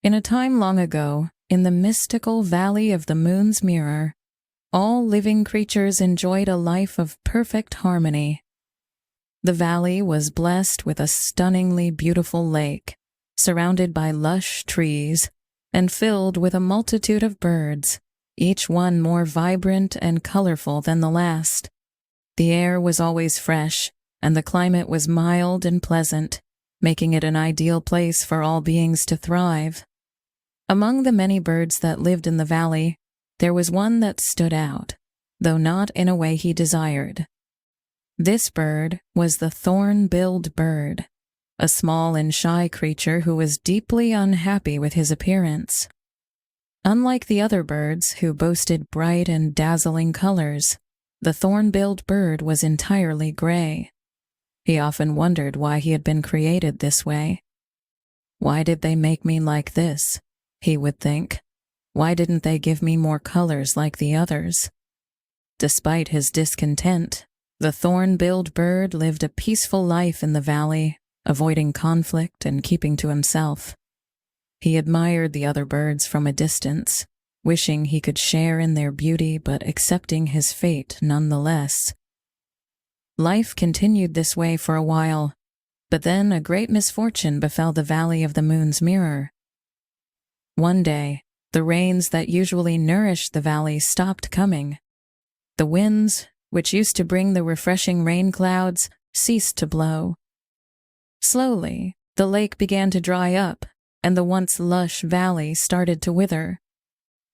In a time long ago, in the mystical valley of the moon's mirror, all living creatures enjoyed a life of perfect harmony. The valley was blessed with a stunningly beautiful lake, surrounded by lush trees, and filled with a multitude of birds, each one more vibrant and colorful than the last. The air was always fresh, and the climate was mild and pleasant, making it an ideal place for all beings to thrive. Among the many birds that lived in the valley, there was one that stood out, though not in a way he desired. This bird was the thorn-billed bird, a small and shy creature who was deeply unhappy with his appearance. Unlike the other birds who boasted bright and dazzling colors, the thorn-billed bird was entirely gray. He often wondered why he had been created this way. Why did they make me like this? He would think. Why didn't they give me more colors like the others? Despite his discontent, the thorn-billed bird lived a peaceful life in the valley, avoiding conflict and keeping to himself. He admired the other birds from a distance, wishing he could share in their beauty but accepting his fate nonetheless. Life continued this way for a while, but then a great misfortune befell the Valley of the Moon's Mirror. One day, the rains that usually nourished the valley stopped coming. The winds, which used to bring the refreshing rain clouds, ceased to blow. Slowly, the lake began to dry up, and the once lush valley started to wither.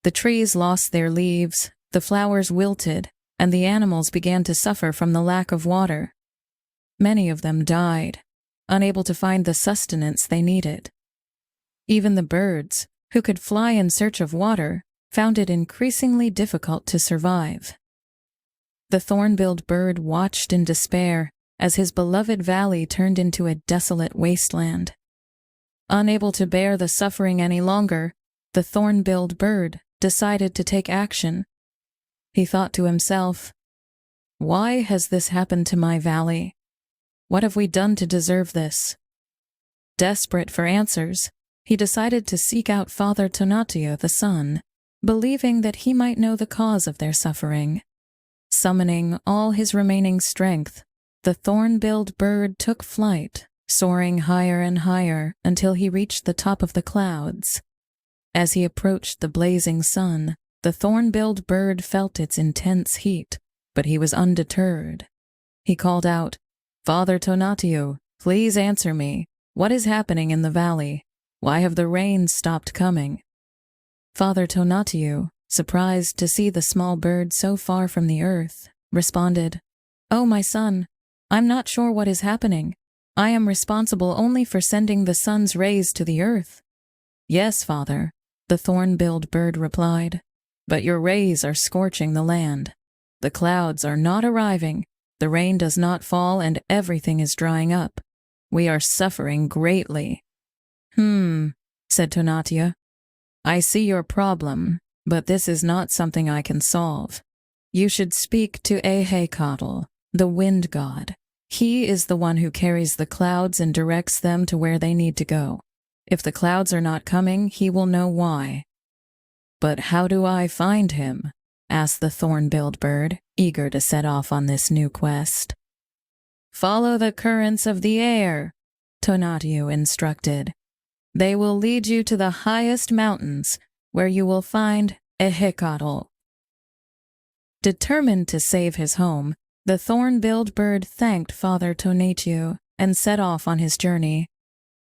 The trees lost their leaves, the flowers wilted, and the animals began to suffer from the lack of water. Many of them died, unable to find the sustenance they needed. Even the birds, who could fly in search of water, found it increasingly difficult to survive. The thorn-billed bird watched in despair as his beloved valley turned into a desolate wasteland. Unable to bear the suffering any longer, the thorn-billed bird decided to take action. He thought to himself, "Why has this happened to my valley? What have we done to deserve this?" Desperate for answers, he decided to seek out Father Tonatiuh the sun, believing that he might know the cause of their suffering. Summoning all his remaining strength, the thorn-billed bird took flight, soaring higher and higher until he reached the top of the clouds. As he approached the blazing sun, the thorn-billed bird felt its intense heat, but he was undeterred. He called out, "Father Tonatiuh, please answer me. What is happening in the valley? Why have the rains stopped coming?" Father Tonatiuh, surprised to see the small bird so far from the earth, responded, "Oh, my son, I'm not sure what is happening. I am responsible only for sending the sun's rays to the earth." "Yes, Father," the thorn-billed bird replied, "but your rays are scorching the land. The clouds are not arriving, the rain does not fall, and everything is drying up. We are suffering greatly." Said Tonatiuh. "I see your problem, but this is not something I can solve. You should speak to Ehecatl, the wind god. He is the one who carries the clouds and directs them to where they need to go. If the clouds are not coming, he will know why." "But how do I find him?" asked the thorn-billed bird, eager to set off on this new quest. "Follow the currents of the air," Tonatiuh instructed. "They will lead you to the highest mountains, where you will find Ehecatl." Determined to save his home, the thorn-billed bird thanked Father Tonatiuh and set off on his journey.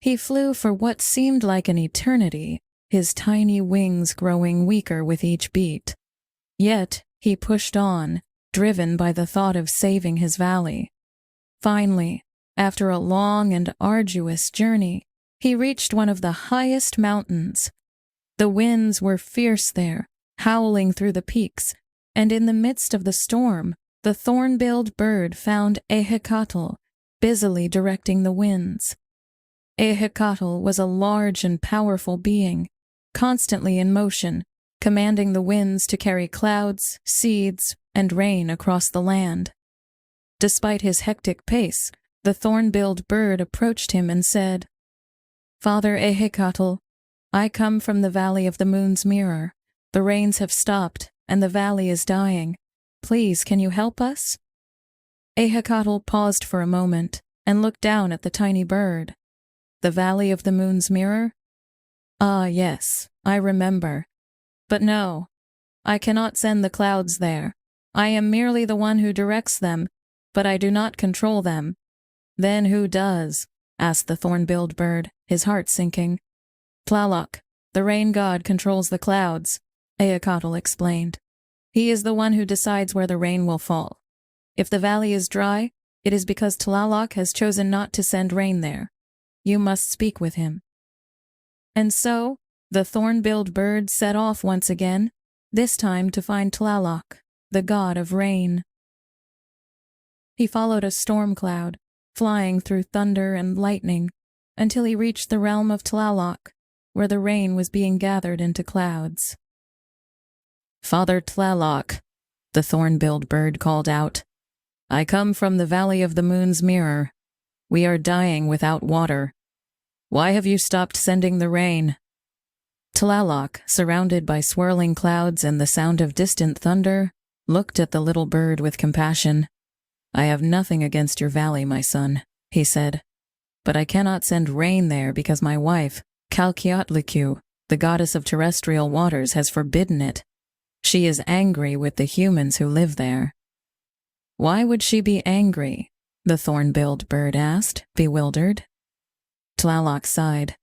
He flew for what seemed like an eternity, his tiny wings growing weaker with each beat. Yet he pushed on, driven by the thought of saving his valley. Finally, after a long and arduous journey, he reached one of the highest mountains. The winds were fierce there, howling through the peaks, and in the midst of the storm, the thorn-billed bird found Ehecatl, busily directing the winds. Ehecatl was a large and powerful being, constantly in motion, commanding the winds to carry clouds, seeds, and rain across the land. Despite his hectic pace, the thorn-billed bird approached him and said, "Father Ehecatl, I come from the valley of the moon's mirror. The rains have stopped, and the valley is dying. Please, can you help us?" Ehecatl paused for a moment and looked down at the tiny bird. "The valley of the moon's mirror? Ah, yes, I remember. But no, I cannot send the clouds there. I am merely the one who directs them, but I do not control them." "Then who does?" asked the thorn-billed bird, his heart sinking. "Tlaloc, the rain god, controls the clouds," Ehecatl explained. "He is the one who decides where the rain will fall. If the valley is dry, it is because Tlaloc has chosen not to send rain there. You must speak with him." And so, the thorn-billed bird set off once again, this time to find Tlaloc, the god of rain. He followed a storm cloud, flying through thunder and lightning, until he reached the realm of Tlaloc, where the rain was being gathered into clouds. "Father Tlaloc," the thorn-billed bird called out, "I come from the valley of the moon's mirror. We are dying without water. Why have you stopped sending the rain?" Tlaloc, surrounded by swirling clouds and the sound of distant thunder, looked at the little bird with compassion. "I have nothing against your valley, my son," he said, "but I cannot send rain there because my wife, Calciotlicu, the goddess of terrestrial waters, has forbidden it. She is angry with the humans who live there." "Why would she be angry?" the thorn-billed bird asked, bewildered. Tlaloc sighed.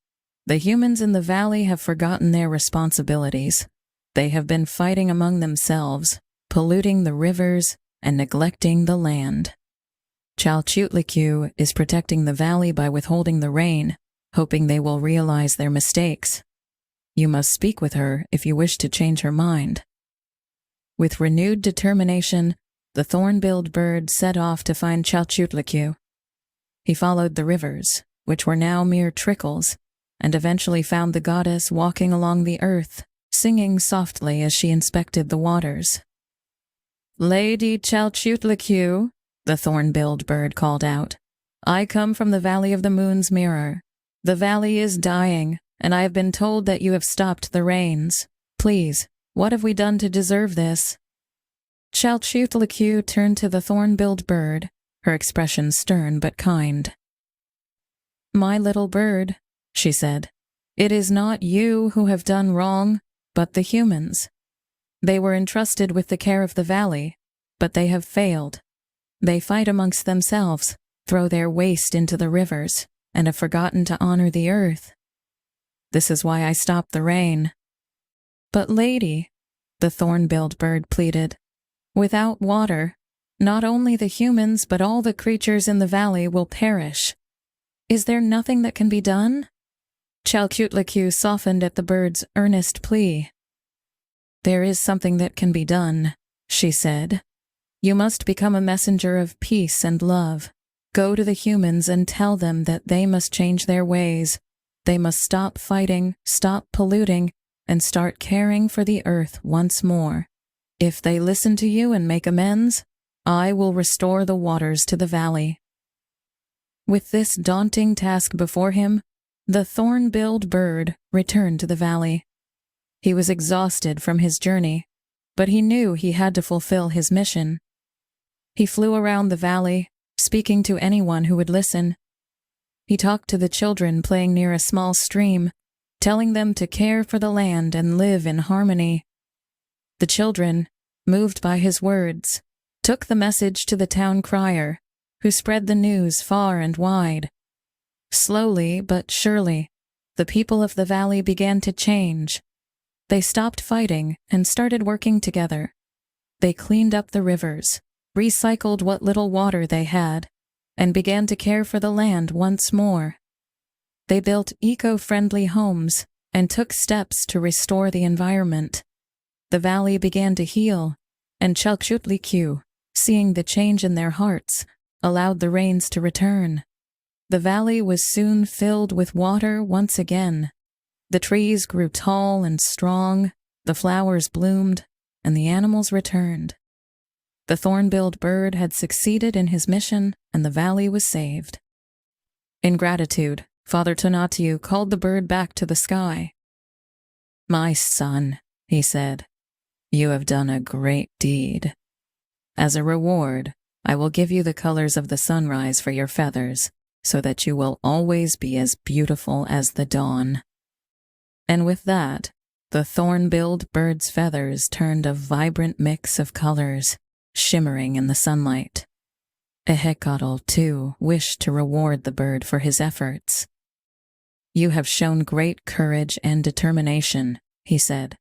"The humans in the valley have forgotten their responsibilities. They have been fighting among themselves, polluting the rivers, and neglecting the land. Chalchutlicu is protecting the valley by withholding the rain, hoping they will realize their mistakes. You must speak with her if you wish to change her mind." With renewed determination, the thorn-billed bird set off to find Chalchutlicu. He followed the rivers, which were now mere trickles, and eventually found the goddess walking along the earth, singing softly as she inspected the waters. "Lady Chalchutlicu," the thorn-billed bird called out, "I come from the valley of the moon's mirror. The valley is dying, and I have been told that you have stopped the rains. Please, what have we done to deserve this?" Chalchutlicu turned to the thorn-billed bird, her expression stern but kind. "My little bird," she said, "it is not you who have done wrong, but the humans. They were entrusted with the care of the valley, but they have failed. They fight amongst themselves, throw their waste into the rivers, and have forgotten to honor the earth. This is why I stopped the rain." "But lady," the thorn-billed bird pleaded, "without water, not only the humans but all the creatures in the valley will perish. Is there nothing that can be done?" Chalchutlicu softened at the bird's earnest plea. "There is something that can be done," she said. "You must become a messenger of peace and love. Go to the humans and tell them that they must change their ways. They must stop fighting, stop polluting, and start caring for the earth once more. If they listen to you and make amends, I will restore the waters to the valley." With this daunting task before him, the thorn-billed bird returned to the valley. He was exhausted from his journey, but he knew he had to fulfill his mission. He flew around the valley, speaking to anyone who would listen. He talked to the children playing near a small stream, telling them to care for the land and live in harmony. The children, moved by his words, took the message to the town crier, who spread the news far and wide. Slowly but surely, the people of the valley began to change. They stopped fighting and started working together. They cleaned up the rivers, recycled what little water they had, and began to care for the land once more. They built eco-friendly homes and took steps to restore the environment. The valley began to heal, and Chalchutlicu, seeing the change in their hearts, allowed the rains to return. The valley was soon filled with water once again. The trees grew tall and strong, the flowers bloomed, and the animals returned. The thorn-billed bird had succeeded in his mission, and the valley was saved. In gratitude, Father Tonatiuh called the bird back to the sky. "My son," he said, "you have done a great deed. As a reward, I will give you the colors of the sunrise for your feathers, so that you will always be as beautiful as the dawn." And with that, the thorn-billed bird's feathers turned a vibrant mix of colors, shimmering in the sunlight. Ehecatl, too, wished to reward the bird for his efforts. "You have shown great courage and determination," he said.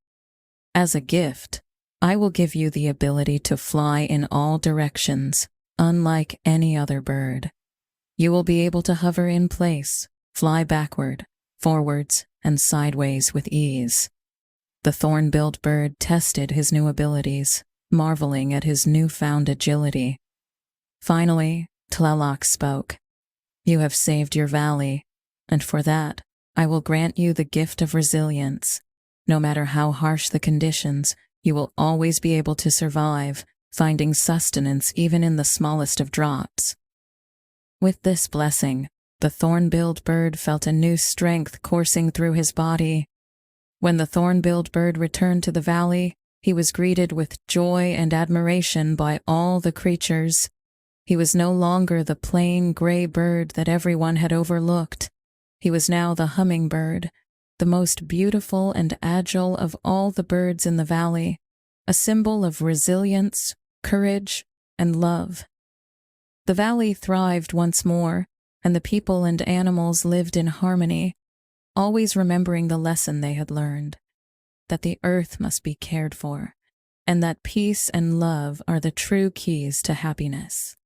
"As a gift, I will give you the ability to fly in all directions, unlike any other bird. You will be able to hover in place, fly backward, forwards, and sideways with ease." The thorn-billed bird tested his new abilities, marveling at his newfound agility. Finally, Tlaloc spoke. "You have saved your valley, and for that, I will grant you the gift of resilience. No matter how harsh the conditions, you will always be able to survive, finding sustenance even in the smallest of drops." With this blessing, the thorn-billed bird felt a new strength coursing through his body. When the thorn-billed bird returned to the valley, he was greeted with joy and admiration by all the creatures. He was no longer the plain gray bird that everyone had overlooked. He was now the hummingbird, the most beautiful and agile of all the birds in the valley, a symbol of resilience, courage, and love. The valley thrived once more, and the people and animals lived in harmony, always remembering the lesson they had learned, that the earth must be cared for, and that peace and love are the true keys to happiness.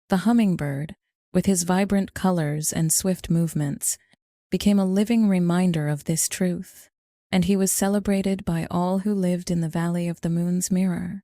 The hummingbird, with his vibrant colors and swift movements, became a living reminder of this truth, and he was celebrated by all who lived in the Valley of the Moon's Mirror.